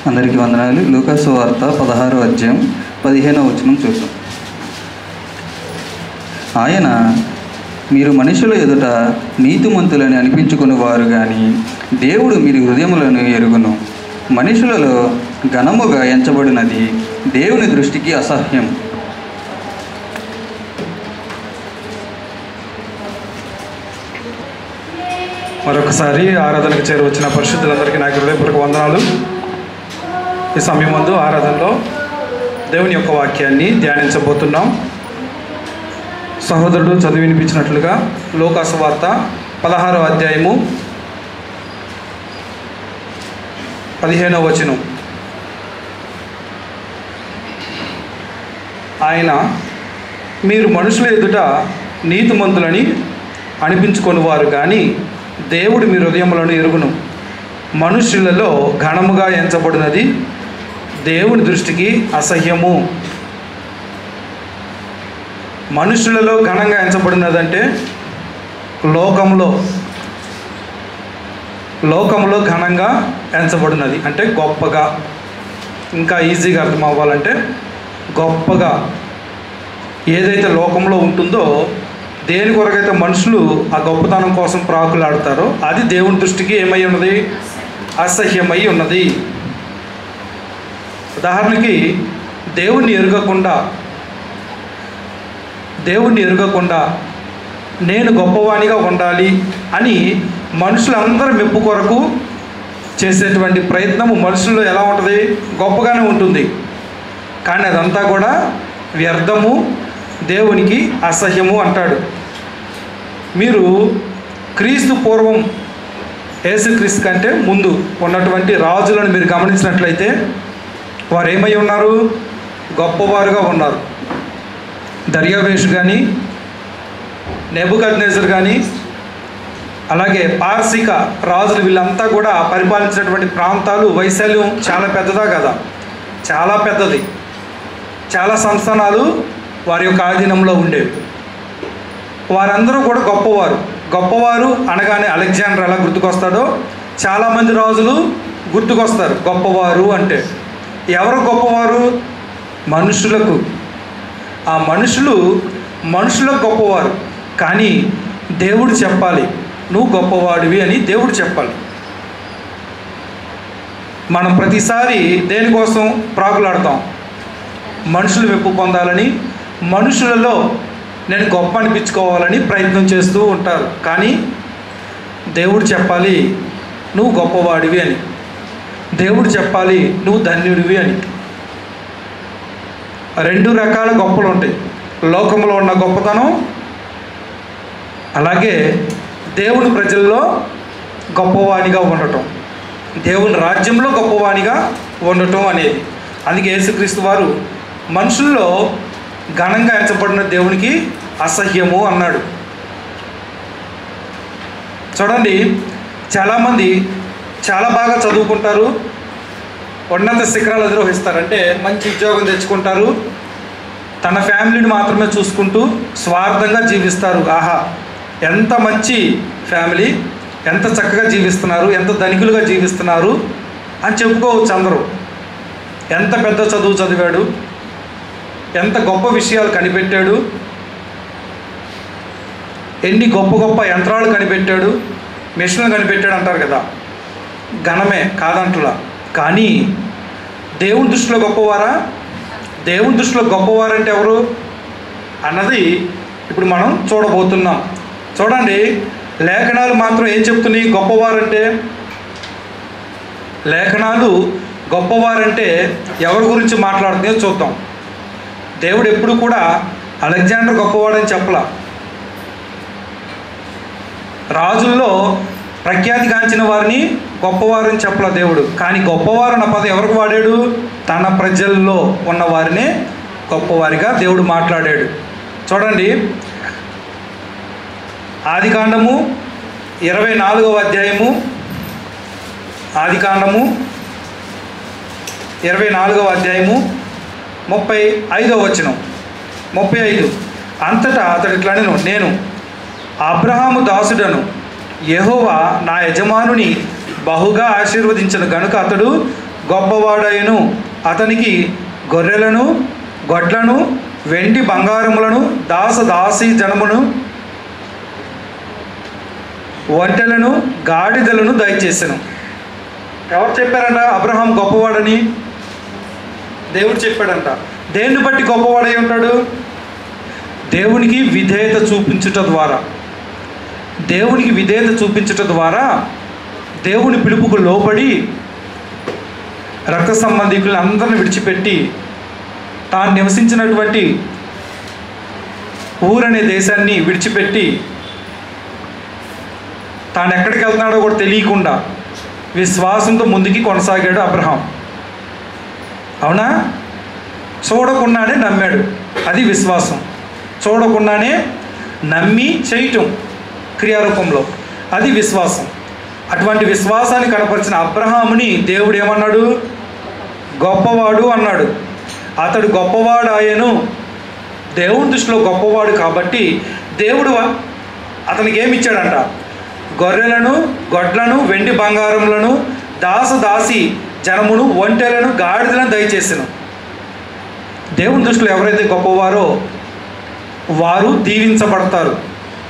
అందరికీ వందనాలు. లూకా సువార్త 16వ అధ్యాయం 15వ వచనం చూద్దాం. ఆయన, మీరు మనుషుల ఎదుట నీతిమంతులని అనిపించుకుని వారు కానీ దేవుడు మీరు హృదయములను ఎరుగును. మనుషులలో ఘనముగా ఎంచబడినది దేవుని దృష్టికి అసహ్యం. మరొకసారి ఆరాధనకు చేరువచ్చిన పరిశుద్ధులందరికీ నాకు హృదయపూర్వక వందనాలు. ఈ సమయం ముందు ఆరాధనలో దేవుని యొక్క వాక్యాన్ని ధ్యానించబోతున్నాం. సహోదరుడు చదివి వినిపించినట్లుగా లూకా సువార్త 16వ అధ్యాయము 15వ వచనం. ఆయన, మీరు మనుషుల ఎదుట నీతిమంతులని అనిపించుకొని వారు కానీ దేవుడు మీ హృదయములను ఎరుగును. మనుష్యులలో ఘనముగా ఎంచబడినది దేవుని దృష్టికి అసహ్యము. మనుషులలో ఘనంగా ఎంచబడినదంటే లోకంలో ఘనంగా ఎంచబడినది అంటే గొప్పగా. ఇంకా ఈజీగా అర్థం అవ్వాలంటే గొప్పగా ఏదైతే లోకంలో ఉంటుందో, దేని కొరకైతే మనుషులు ఆ గొప్పతనం కోసం ప్రాకులాడతారో అది దేవుని దృష్టికి ఏమై ఉన్నది? అసహ్యమై ఉన్నది. ఉదాహరణకి దేవుణ్ణి ఎరుగకుండా నేను గొప్పవానిగా ఉండాలి అని మనుషులందరూ మెప్పు కొరకు చేసేటువంటి ప్రయత్నము మనుషుల్లో ఎలా ఉంటుంది? గొప్పగానే ఉంటుంది. కానీ అదంతా కూడా వ్యర్థము, దేవునికి అసహ్యము అంటాడు. మీరు క్రీస్తు పూర్వం, యేసుక్రీస్తు కంటే ముందు ఉన్నటువంటి రాజులను మీరు గమనించినట్లయితే వారు ఏమై ఉన్నారు? గొప్పవారుగా ఉన్నారు. దర్యావేషు కానీ, నెబుకద్నెజర్ కానీ, అలాగే పార్సిక రాజులు, వీళ్ళంతా కూడా పరిపాలించినటువంటి ప్రాంతాలు వైశాల్యం చాలా పెద్దదా కదా? చాలా పెద్దది. చాలా సంస్థానాలు వారి యొక్క ఆధీనంలో ఉండేవి. వారందరూ కూడా గొప్పవారు అనగానే అలెగ్జాండర్ ఎలా గుర్తుకొస్తాడో చాలామంది రాజులు గుర్తుకొస్తారు గొప్పవారు అంటే. ఎవరు గొప్పవారు? మనుషులకు. ఆ మనుషులకు గొప్పవారు. కానీ దేవుడు చెప్పాలి, నువ్వు గొప్పవాడివి అని దేవుడు చెప్పాలి. మనం ప్రతిసారి దేనికోసం ప్రాకులాడతాం? మనుషులు మెప్పు పొందాలని, మనుషులలో నేను గొప్ప అనిపించుకోవాలని ప్రయత్నం చేస్తూ ఉంటారు. కానీ దేవుడు చెప్పాలి, నువ్వు గొప్పవాడివి అని. దేవుడు చెప్పాలి, నువ్వు ధన్యుడివి అని. రెండు రకాల గొప్పలు ఉంటాయి. లోకంలో ఉన్న గొప్పతనం, అలాగే దేవుని ప్రజల్లో గొప్పవానిగా ఉండటం, దేవుని రాజ్యంలో గొప్పవానిగా ఉండటం అనేది. అందుకే యేసుక్రీస్తు వారు మనుషుల్లో ఘనంగా ఎంచబడిన దేవునికి అసహ్యము అన్నాడు. చూడండి, చాలామంది చాలా బాగా చదువుకుంటారు, ఉన్నత శిఖరాలు అధిరోహిస్తారంటే మంచి ఉద్యోగం తెచ్చుకుంటారు, తన ఫ్యామిలీని మాత్రమే చూసుకుంటూ స్వార్థంగా జీవిస్తారు. ఆహా, ఎంత మంచి ఫ్యామిలీ, ఎంత చక్కగా జీవిస్తున్నారు, ఎంత ధనికులుగా జీవిస్తున్నారు అని చెప్పుకోవచ్చు అందరూ. ఎంత పెద్ద చదువు చదివాడు, ఎంత గొప్ప విషయాలు కనిపెట్టాడు, ఎన్ని గొప్ప యంత్రాలు కనిపెట్టాడు, మిషన్లు కనిపెట్టాడు అంటారు కదా. ఘనమే, కాదంటలా. కానీ దేవుని దృష్టిలో గొప్పవారా? దేవుని దృష్టిలో గొప్పవారంటే ఎవరు అన్నది ఇప్పుడు మనం చూడబోతున్నాం. చూడండి, లేఖనాలు మాత్రం ఏం చెప్తున్నాయి గొప్పవారంటే? లేఖనాలు గొప్పవారంటే ఎవరి గురించి మాట్లాడుతున్నాయో చూద్దాం. దేవుడు ఎప్పుడు కూడా అలెగ్జాండర్ గొప్పవాడని చెప్పలా. రాజుల్లో ప్రఖ్యాతిగాంచిన వారిని గొప్పవారని చెప్పలా దేవుడు. కానీ గొప్పవారు అన్న పదం ఎవరికి వాడాడు? తన ప్రజల్లో ఉన్న వారినే గొప్పవారిగా దేవుడు మాట్లాడాడు. చూడండి, ఆదికాండము 24వ అధ్యాయము, ఆదికాండము 24వ అధ్యాయము 35వ వచనం. 35. అంతటా అతడు ఇట్లనెను, నేను అబ్రహాము దాసుడను, యెహోవా నా యజమానుని బహుగా ఆశీర్వదించను గనుక అతడు గొప్పవాడైను. అతనికి గొర్రెలను, గొడ్లను, వెండి బంగారములను, దాసీ జనమును, ఒంటెలను, గాడిదలను దయచేసెను. ఎవరు చెప్పారంట అబ్రహాం గొప్పవాడని? దేవుడు చెప్పాడంట. దేన్ని బట్టి గొప్పవాడై ఉంటాడు? దేవునికి విధేయత చూపించుట ద్వారా, దేవునికి విధేయత చూపించుట ద్వారా, దేవుని పిలుపుకు లోబడి రక్త సంబంధికులను అందరిని విడిచిపెట్టి తాను నివసించినటువంటి ఊరనే దేశాన్ని విడిచిపెట్టి తాను ఎక్కడికి వెళ్తున్నాడో కూడా తెలియకుండా విశ్వాసంతో ముందుకి కొనసాగాడు అబ్రహాం. అవునా? చూడకుండానే నమ్మాడు. అది విశ్వాసం. చూడకుండానే నమ్మి చేయటం క్రియారూపంలో, అది విశ్వాసం. అటువంటి విశ్వాసాన్ని కనపరిచిన అబ్రహాముని దేవుడు ఏమన్నాడు? గొప్పవాడు అన్నాడు. అతడు గొప్పవాడు ఆయను. దేవుని దృష్టిలో గొప్పవాడు కాబట్టి దేవుడు అతనికి ఏమి ఇచ్చాడంట? గొర్రెలను, గొడ్లను, వెండి బంగారములను, దాసీ జనమును, ఒంటెలను, గాడిదలను దయచేసెను. దేవుని దృష్టిలో ఎవరైతే గొప్పవారో వారు దీవించబడతారు.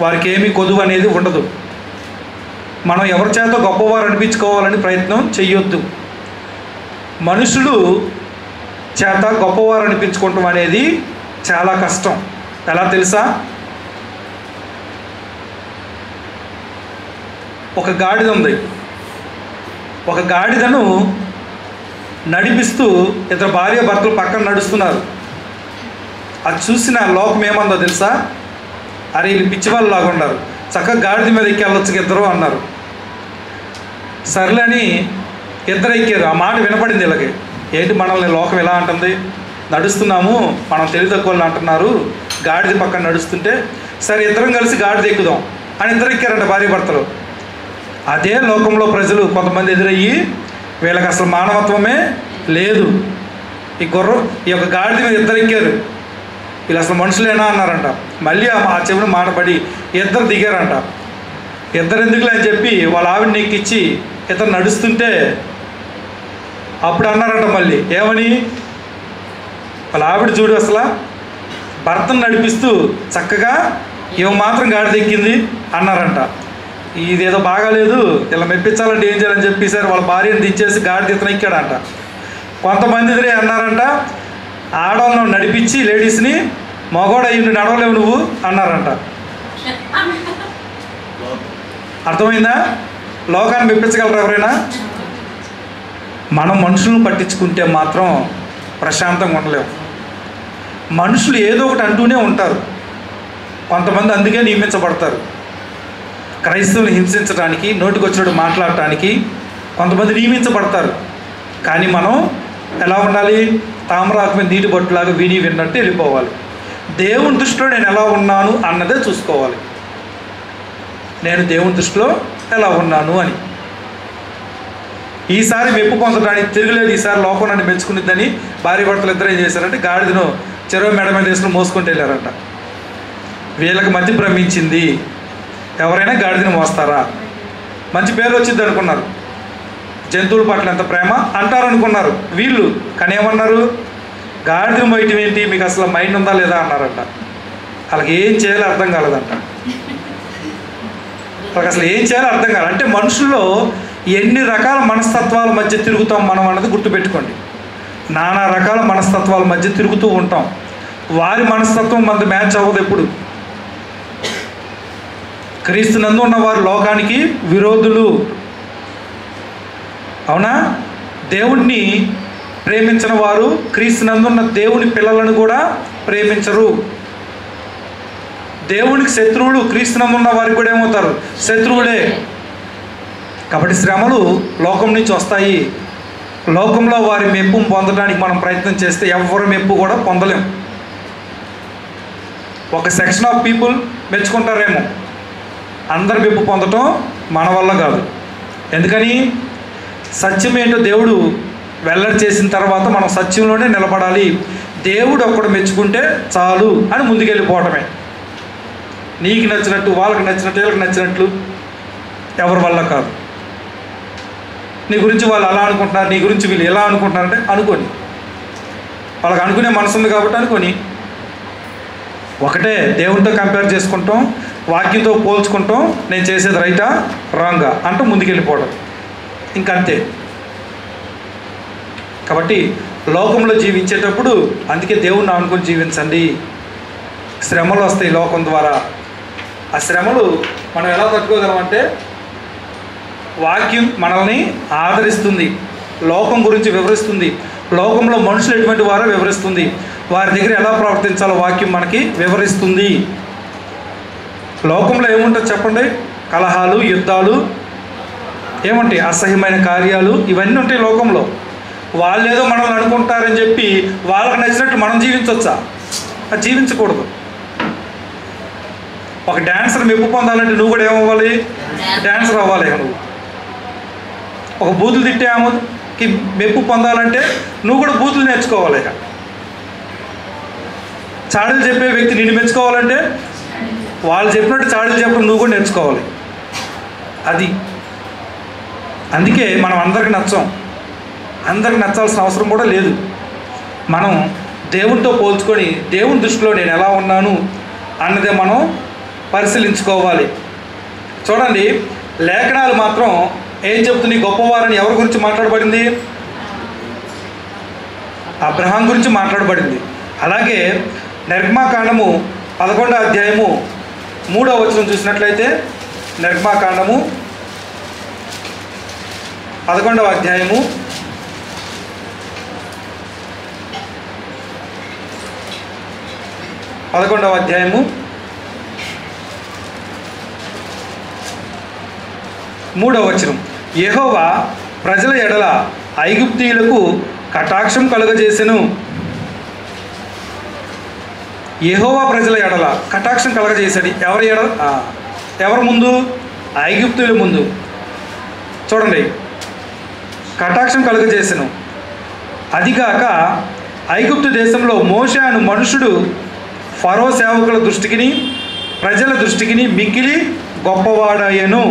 వారికి ఏమీ కొదువు అనేది ఉండదు. మనం ఎవరి చేత గొప్పవారు అనిపించుకోవాలని ప్రయత్నం చెయ్యొద్దు. మనుషులు చేత గొప్పవారు అనిపించుకోవటం అనేది చాలా కష్టం. ఎలా తెలుసా? ఒక గాడిద ఉంది. ఒక గాడిదను నడిపిస్తూ ఇద్దరు భార్య భర్తలు పక్కన నడుస్తున్నారు. అది చూసిన లోకం ఏమందో తెలుసా? అరే వీళ్ళు పిచ్చివాళ్ళు లాగా ఉన్నారు, చక్కగా గాడిద మీద ఎక్కి వెళ్ళొచ్చు ఇద్దరు అన్నారు. సర్లేని ఇద్దరు ఎక్కారు. ఆ మాట వినపడింది వీళ్ళకి. ఏంటి మనల్ని లోకం ఎలా అంటుంది? నడుస్తున్నాము, మనం తెలివి తక్కువ అంటున్నారు, గాడిద పక్కన నడుస్తుంటే సరే ఇద్దరం కలిసి గాడిద ఎక్కుదాం అని ఇద్దరు ఎక్కారంట భార్య భర్తలు. అదే లోకంలో ప్రజలు కొంతమంది ఎదురయ్యి వీళ్ళకి అసలు మానవత్వమే లేదు, ఈ యొక్క గాడిద మీద ఇద్దరు ఎక్కారు, వీళ్ళు అసలు మనుషులేనా అన్నారంట. మళ్ళీ ఆ చెవిని మాటపడి ఇద్దరు దిగారంట. ఇద్దరు ఎందుకులే అని చెప్పి వాళ్ళ ఆవిడని ఎక్కించి ఇద్దరు నడుస్తుంటే అప్పుడు అన్నారంట మళ్ళీ ఏమని? వాళ్ళ ఆవిడ చూడు అసలు భర్తను నడిపిస్తూ చక్కగా ఏమో మాత్రం గాడిద ఎక్కింది అన్నారంట. ఇదేదో బాగాలేదు, ఇలా మెప్పించాలంటే ఏం చేయాలని చెప్పేసారు. వాళ్ళ భార్యను దించేసి గాడిద ఇతను ఎక్కాడంట. కొంతమంది ఇద్దరే అన్నారంట ఆడవాళ్ళను నడిపించి లేడీస్ని మగవాడు అయ్యి నడవలేవు నువ్వు అన్నారంట. అర్థమైందా? లోకాన్ని మెప్పించగలరు ఎవరైనా? మనం మనుషులను పట్టించుకుంటే మాత్రం ప్రశాంతంగా ఉండలేము. మనుషులు ఏదో ఒకటి అంటూనే ఉంటారు. కొంతమంది అందుకే నియమించబడతారు. క్రైస్తవులు హింసించడానికి, నోటికి వచ్చినట్టు మాట్లాడటానికి కొంతమంది నియమించబడతారు. కానీ మనం ఎలా ఉండాలి? తామరాకు మీద నీటి బొట్టులాగా విని విన్నట్టు వెళ్ళిపోవాలి. దేవుని దృష్టిలో నేను ఎలా ఉన్నాను అన్నదే చూసుకోవాలి. నేను దేవుని దృష్టిలో ఎలా ఉన్నాను అని. ఈసారి మెప్పు పొందడానికి తిరగలేదు. ఈసారి లోకం నన్ను మెచ్చుకునేదని భార్య భర్తలు ఇద్దరు ఏం చేశారంటే గాడిదను చెరువు మెడ మీద వేసుకుని మోసుకుంటూ వెళ్ళారంట. వీళ్ళకి మతి భ్రమించింది. ఎవరైనా గాడిదని మోస్తారా? మంచి పేరు వచ్చింది అనుకున్నారు. జంతువుల పట్ల ఎంత ప్రేమ అంటారు అనుకున్నారు వీళ్ళు. కానీ ఏమన్నారు? గాడిదని మోయటం ఏంటి, మీకు అసలు మైండ్ ఉందా లేదా అన్నారంట. వాళ్ళకి ఏం చేయాలో అర్థం కాలేదంట. వాళ్ళకి అసలు ఏం చేయాలో అర్థం కాదు. అంటే మనుషుల్లో ఎన్ని రకాల మనస్తత్వాల మధ్య తిరుగుతాం మనం అన్నది గుర్తుపెట్టుకోండి. నానా రకాల మనస్తత్వాల మధ్య తిరుగుతూ ఉంటాం. వారి మనస్తత్వం మనది మ్యాచ్ అవ్వదు ఎప్పుడు. క్రీస్తునందు ఉన్న వారు లోకానికి విరోధులు. అవునా? దేవుణ్ణి ప్రేమించిన వారు క్రీస్తునందున్న దేవుని పిల్లలను కూడా ప్రేమించరు. దేవునికి శత్రువులు క్రీస్తునందున్న వారికి కూడా ఏమవుతారు? శత్రువులే. కాబట్టి శ్రమలు లోకం నుంచి వస్తాయి. లోకంలో వారి మెప్పు పొందడానికి మనం ప్రయత్నం చేస్తే ఎవరి మెప్పు కూడా పొందలేం. ఒక సెక్షన్ ఆఫ్ పీపుల్ మెచ్చుకుంటారేమో, అందరి మెప్పు పొందటం మన వల్ల కాదు. ఎందుకని? సత్యం ఏంటో దేవుడు వెల్లడి చేసిన తర్వాత మనం సత్యంలోనే నిలబడాలి. దేవుడు ఒక్కడు మెచ్చుకుంటే చాలు అని ముందుకెళ్ళిపోవటమే. నీకు నచ్చినట్టు, వాళ్ళకి నచ్చినట్టు, వీళ్ళకి నచ్చినట్లు ఎవరి వల్ల కాదు. నీ గురించి వాళ్ళు అలా అనుకుంటున్నారు, నీ గురించి వీళ్ళు ఎలా అనుకుంటున్నారంటే అనుకోని, వాళ్ళకి అనుకునే మనసు ఉంది కాబట్టి అనుకోని. ఒకటే దేవునితో కంపేర్ చేసుకుంటాం, వాక్యంతో పోల్చుకుంటాం, నేను చేసేది రైటా రాంగా అంటూ ముందుకెళ్ళిపోవడం, ఇంకంతే. కాబట్టి లోకంలో జీవించేటప్పుడు అందుకే దేవుణ్ణి అనుకుని జీవించండి. శ్రమలు వస్తాయి లోకం ద్వారా. ఆ శ్రమలు మనం ఎలా తట్టుకోగలమంటే వాక్యం మనల్ని ఆదరిస్తుంది, లోకం గురించి వివరిస్తుంది, లోకంలో మనుషులు ఎటువంటి వారో వివరిస్తుంది, వారి దగ్గర ఎలా ప్రవర్తించాలో వాక్యం మనకి వివరిస్తుంది. లోకంలో ఏముంటుంది చెప్పండి? కలహాలు, యుద్ధాలు, ఏముంటాయి? అసహ్యమైన కార్యాలు, ఇవన్నీ ఉంటాయి లోకంలో. వాళ్ళు ఏదో మనల్ని అనుకుంటారని చెప్పి వాళ్ళకి నచ్చినట్టు మనం జీవించవచ్చా? అది జీవించకూడదు. ఒక డ్యాన్సర్ మెప్పు పొందాలంటే నువ్వు కూడా ఏమవ్వాలి? డ్యాన్సర్ అవ్వాలి. నువ్వు ఒక బూతులు తిట్టే ఆమెకి మెప్పు పొందాలంటే నువ్వు కూడా బూతులు నేర్చుకోవాలి. చాడీలు చెప్పే వ్యక్తి నిన్ను మెచ్చుకోవాలంటే వాళ్ళు చెప్పినట్టు చాడీలు చెప్పడం నువ్వు కూడా నేర్చుకోవాలి. అది అందుకే మనం అందరికి నచ్చం, అందరికి నచ్చాల్సిన అవసరం కూడా లేదు. మనం దేవునితో పోల్చుకొని దేవుని దృష్టిలో నేను ఎలా ఉన్నాను అన్నదే మనం పరిశీలించుకోవాలి. చూడండి, లేఖనాలు మాత్రం ఏం చెప్తుంది? గొప్పవారని ఎవరి గురించి మాట్లాడబడింది? అబ్రహాం గురించి మాట్లాడబడింది. అలాగే నిర్గమాకాండము 11వ అధ్యాయము 3వ వచనం చూసినట్లయితే, నిర్గమాకాండము 11వ అధ్యాయము 3వ వచనం, యెహోవా ప్రజల ఎడల ఐగుప్తీయులకు కటాక్షం కలుగజేసెను. యెహోవా ప్రజల ఎడల కటాక్షం కలగజేశాడు. ఎవరి ఎడల? ఎవరి ముందు? ఐగుప్తుల ముందు. చూడండి, కటాక్షం కలుగజేసెను. అదిగాక ఐగుప్తు దేశంలో మోషే అను మనుషుడు ఫరో సేవకుల దృష్టికిని ప్రజల దృష్టికిని మిక్కిలి గొప్పవాడయ్యను.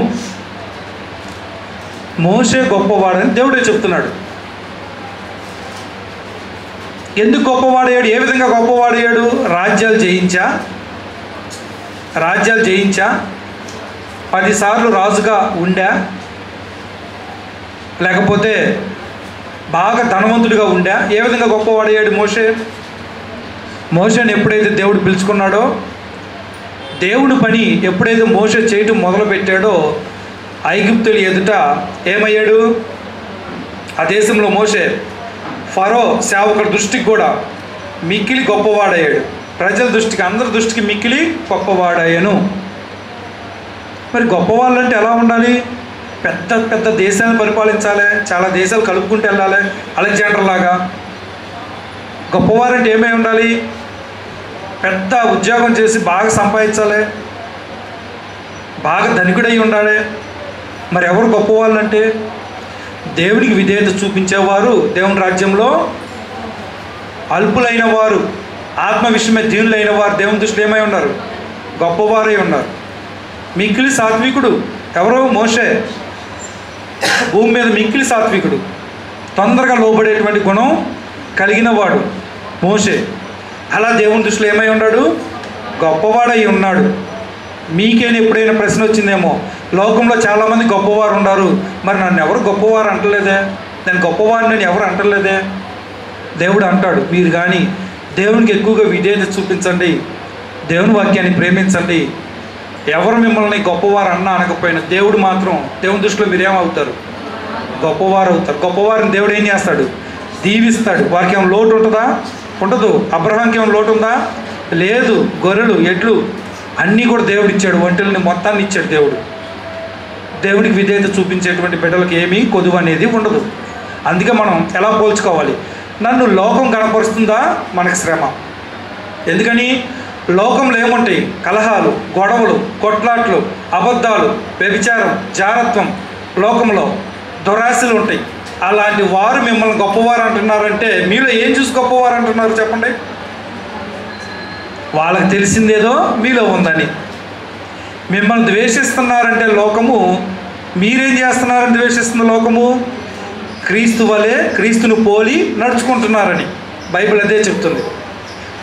మోషే గొప్పవాడని దేవుడే చెప్తున్నాడు. ఎందుకు గొప్పవాడయ్యాడు? ఏ విధంగా గొప్పవాడయ్యాడు? రాజ్యాలు జయించా, 10 సార్లు రాజుగా ఉండా, లేకపోతే బాగా ధనవంతుడిగా ఉండా. ఏ విధంగా గొప్పవాడయ్యాడు మోషేని ఎప్పుడైతే దేవుడు పిలుచుకున్నాడో, దేవుడి పని ఎప్పుడైతే మోషే చేయటం మొదలుపెట్టాడో ఐగుప్తుల ఎదుట ఏమయ్యాడు? ఆ దేశంలో మోషే ఫరో సేవకుల దృష్టికి కూడా మిక్కిలి గొప్పవాడయ్యాడు. ప్రజల దృష్టికి, అందరి దృష్టికి మిక్కిలి గొప్పవాడయ్యాను. మరి గొప్పవాళ్ళంటే ఎలా ఉండాలి? పెద్ద పెద్ద దేశాలను పరిపాలించాలి, చాలా దేశాలు కలుపుకుంటూ వెళ్ళాలి, అలెగ్జాండర్ లాగా. గొప్పవారంటే ఏమై ఉండాలి? పెద్ద ఉద్యోగం చేసి బాగా సంపాదించాలి, బాగా ధనికుడై ఉండాలి. మరి ఎవరు గొప్పవాళ్ళు అంటే? దేవుడికి విధేయత చూపించేవారు దేవుని రాజ్యంలో అల్పులైన వారు, ఆత్మ విషయమే దీనులైన వారు దేవుని దృష్టిలో ఏమై ఉన్నారు? గొప్పవారై ఉన్నారు. మిక్కిలి సాత్వికుడు ఎవరో? మోషే. భూమి మీద మిక్కిలి సాత్వికుడు, తొందరగా లోబడేటువంటి గుణం కలిగిన వాడు మోషే. అలా దేవుని దృష్టిలో ఏమై ఉన్నాడు? గొప్పవాడై ఉన్నాడు. మీకేనా ఎప్పుడైనా ప్రశ్న వచ్చిందేమో, లోకంలో చాలామంది గొప్పవారు ఉన్నారు, మరి నన్ను ఎవరు గొప్పవారు అంటలేదే, నేను గొప్పవారిని నేను ఎవరు అంటలేదే. దేవుడు అంటాడు, మీరు కానీ దేవునికి ఎక్కువగా విధేయత చూపించండి, దేవుని వాక్యాన్ని ప్రేమించండి, ఎవరు మిమ్మల్ని గొప్పవారు అన్నా అనకపోయినా దేవుడు మాత్రం దేవుని దృష్టిలో మీరేమవుతారు? గొప్పవారు అవుతారు. గొప్పవారిని దేవుడు ఏం చేస్తాడు? దీవిస్తాడు. వారికి ఏమైనా లోటు ఉంటుందా? ఉండదు. అబ్రహాంకి ఏమైనా లోటు ఉందా? లేదు. గొర్రెలు, ఎడ్లు అన్నీ కూడా దేవుడు ఇచ్చాడు, ఒంటెల్ని మొత్తాన్ని ఇచ్చాడు దేవుడు. దేవుడికి విధేయత చూపించేటువంటి బిడ్డలకు ఏమీ కొదువు అనేది ఉండదు. అందుకే మనం ఎలా పోల్చుకోవాలి? నన్ను లోకం కనపరుస్తుందా? మనకి శ్రమ. ఎందుకని? లోకంలో ఏముంటాయి? కలహాలు, గొడవలు, కొట్లాట్లు, అబద్ధాలు, వ్యభిచారం, జారత్వం, లోకంలో దురాశలు ఉంటాయి. అలాంటి వారు మిమ్మల్ని గొప్పవారు అంటున్నారంటే మీలో ఏం చూసి గొప్పవారు అంటున్నారు చెప్పండి? వాళ్ళకి తెలిసిందేదో మీలో ఉందని. మిమ్మల్ని ద్వేషిస్తున్నారంటే లోకము, మీరేం చేస్తున్నారని ద్వేషిస్తున్న లోకము? క్రీస్తు వలె క్రీస్తును పోలి నడుచుకుంటున్నారని బైబిల్ అదే చెప్తుంది.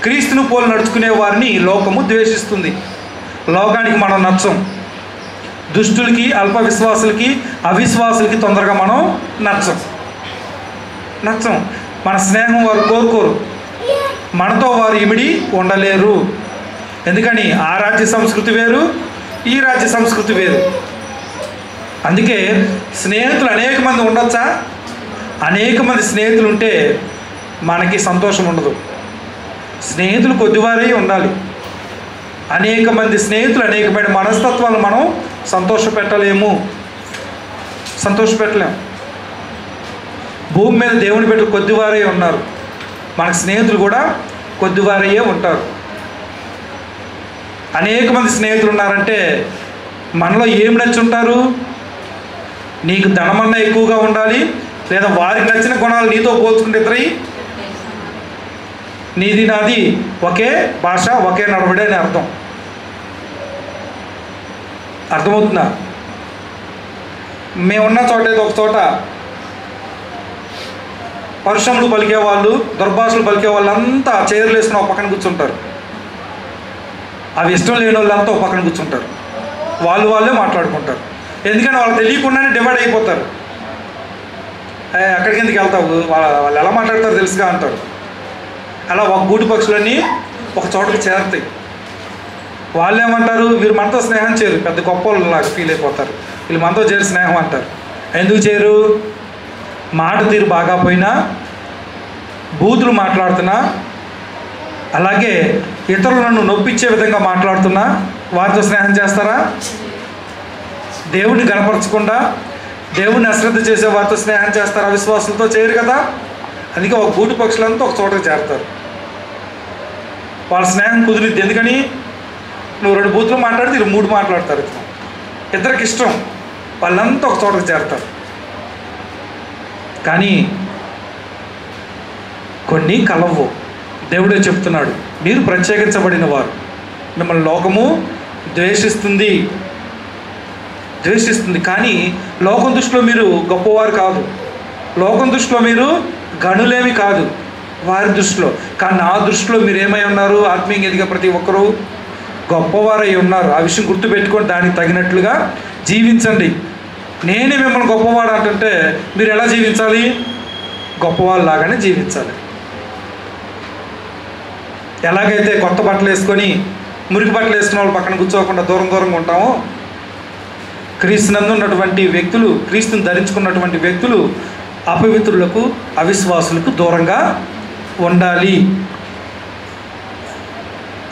క్రీస్తును పోలి నడుచుకునే వారిని లోకము ద్వేషిస్తుంది. లోకానికి మనం నచ్చం. దుష్టులకి, అల్ప విశ్వాసులకి, అవిశ్వాసులకి తొందరగా మనం నచ్చం. మన స్నేహం వారు కోరుకోరు. మనతో వారు ఇమిడి ఉండలేరు. ఎందుకని? ఆ రాజ్య సంస్కృతి వేరు, ఈ రాజ్య సంస్కృతి వేరు. అందుకే స్నేహితులు అనేక మంది ఉండొచ్చా? అనేక మంది స్నేహితులు ఉంటే మనకి సంతోషం ఉండదు. స్నేహితులు కొద్దివారై ఉండాలి. అనేక మంది స్నేహితులు, అనేకమైన మనస్తత్వాలు మనం సంతోషపెట్టలేము. భూమి మీద దేవుని బిడ్డలు కొద్దివారే ఉన్నారు. మనకు స్నేహితులు కూడా కొద్దివారయ్యే ఉంటారు. అనేక మంది స్నేహితులు ఉన్నారంటే మనలో ఏం నచ్చి ఉంటారు? నీకు ధనమన్నా ఎక్కువగా ఉండాలి, లేదా వారికి నచ్చిన గుణాలు నీతో పోల్చుకుంటే ఇద్దరై నీది నాది ఒకే భాష, ఒకే నడవడే అని అర్థమవుతుందా? మేమున్న చోట ఏదో ఒక చోట పరుషములు పలికేవాళ్ళు, దుర్భాషలు పలికే వాళ్ళంతా చైర్లు వేసుకుని ఒక పక్కన కూర్చుంటారు. అవి ఇష్టం లేని వాళ్ళంతా ఒక పక్కన కూర్చుంటారు. వాళ్ళే మాట్లాడుకుంటారు. ఎందుకంటే వాళ్ళు తెలియకుండానే డివైడ్ అయిపోతారు. అక్కడికి ఎందుకు వెళ్తావు, వాళ్ళు ఎలా మాట్లాడతారు తెలుసుగా అంటారు. అలా ఒక గూటి పక్షులన్నీ ఒక చోటకి చేరుతాయి. వాళ్ళు ఏమంటారు? వీరు మనతో స్నేహం చేయరు, పెద్ద గొప్ప వాళ్ళలాగా ఫీల్ అయిపోతారు. వీళ్ళు మనతో చేరి స్నేహం అంటారు. ఎందుకు చేయరు? మాట తీరు బాగా పోయినా, బూతులు మాట్లాడుతున్నా, అలాగే ఇతరులను నొప్పించే విధంగా మాట్లాడుతున్నా వారితో స్నేహం చేస్తారా? దేవుడిని కనపరచకుండా, దేవుడిని అశ్రద్ధ చేసే వారితో స్నేహం చేస్తారా? అవిశ్వాసులతో చేయరు కదా. అందుకే ఒక గూటి పక్షులంతా ఒక చోటకి చేరుతారు. వాళ్ళ స్నేహం కుదిరిద్ది. ఎందుకని? నువ్వు 2 బూతులు మాట్లాడితే వీళ్ళు 3 మాట్లాడతారు. ఇద్దరికి ఇష్టం, వాళ్ళంతా ఒక చోటకి చేరుతారు. కానీ కొన్ని కలవు. దేవుడే చెప్తున్నాడు, మీరు ప్రత్యేకించబడిన వారు, మిమ్మల్ని లోకము ద్వేషిస్తుంది. కానీ లోకం దృష్టిలో మీరు గొప్పవారు కాదు, లోకం దృష్టిలో మీరు గనులేమి కాదు వారి దృష్టిలో. కానీ నా దృష్టిలో మీరు ఏమై ఉన్నారు? ఆత్మీయంగా ఎదిగే ప్రతి ఒక్కరూ గొప్పవారై ఉన్నారు. ఆ విషయం గుర్తుపెట్టుకొని దానికి తగినట్లుగా జీవించండి. నేనే మిమ్మల్ని గొప్పవాడు అంటుంటే మీరు ఎలా జీవించాలి? గొప్పవాళ్ళలాగానే జీవించాలి. ఎలాగైతే కొత్త బట్టలు వేసుకొని మురికి బట్టలు వేసుకున్న వాళ్ళు పక్కన కూర్చోకుండా దూరంగా ఉంటామో, క్రీస్తునందు ఉన్నటువంటి వ్యక్తులు, క్రీస్తుని ధరించుకున్నటువంటి వ్యక్తులు అపవిత్రులకు, అవిశ్వాసులకు దూరంగా ఉండాలి.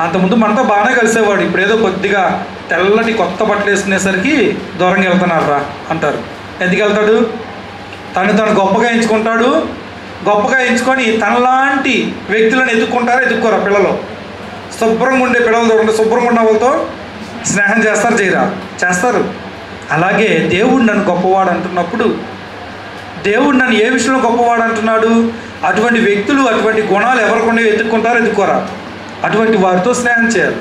అంతకుముందు మనతో బాగానే కలిసేవాడు, ఇప్పుడు ఏదో కొద్దిగా తెల్లటి కొత్త బట్టలు వేసుకునేసరికి దూరంగా వెళ్తున్నారా అంటారు. ఎందుకు వెళ్తాడు? తను గొప్పగా ఎంచుకుంటాడు. గొప్పగా ఎంచుకొని తనలాంటి వ్యక్తులను ఎదుక్కోరా పిల్లలు? శుభ్రంగా ఉండే పిల్లలు చూడండి, శుభ్రంగా ఉన్న వాళ్ళతో స్నేహం చేయరా? చేస్తారు. అలాగే దేవుడు నన్ను గొప్పవాడు అంటున్నప్పుడు, దేవుడు నన్ను ఏ విషయంలో గొప్పవాడు అంటున్నాడు? అటువంటి వ్యక్తులు, అటువంటి గుణాలు ఎవరికొండే ఎదుక్కోరా? అటువంటి వారితో స్నేహం చేయాలి.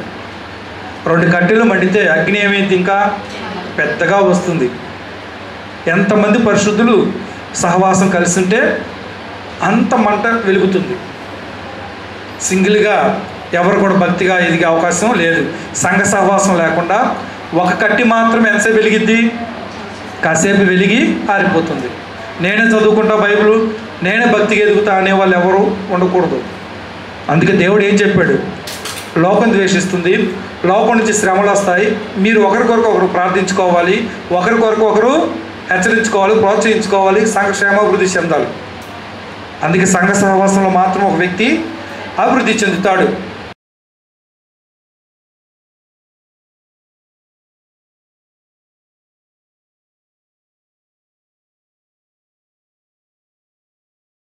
2 కట్టెలు మండితే అగ్ని ఏమైంది? ఇంకా పెద్దగా వస్తుంది. ఎంతమంది పరిశుద్ధులు సహవాసం కలిసి ఉంటే అంత మంట వెలుగుతుంది. సింగిల్గా ఎవరు కూడా భక్తిగా ఎదిగే అవకాశం లేదు. సంఘ సహవాసం లేకుండా ఒక కట్టి మాత్రం ఎంతసేపు వెలిగిద్ది? కాసేపు వెలిగి ఆరిపోతుంది. నేనే చదువుకుంటా బైబిల్, నేనే భక్తిగా ఎదుగుతా అనేవాళ్ళు ఎవరు ఉండకూడదు. అందుకే దేవుడు ఏం చెప్పాడు? లోకం ద్వేషిస్తుంది, లోకం నుంచి శ్రమలు వస్తాయి, మీరు ఒకరికొరకు ఒకరు ప్రార్థించుకోవాలి, ఒకరికొరకు ఒకరు హెచ్చరించుకోవాలి, ప్రోత్సహించుకోవాలి, సంఘ క్షేమాభివృద్ధి చెందాలి. అందుకే సంఘ సహవాసంలో మాత్రం ఒక వ్యక్తి అభివృద్ధి చెందుతాడు.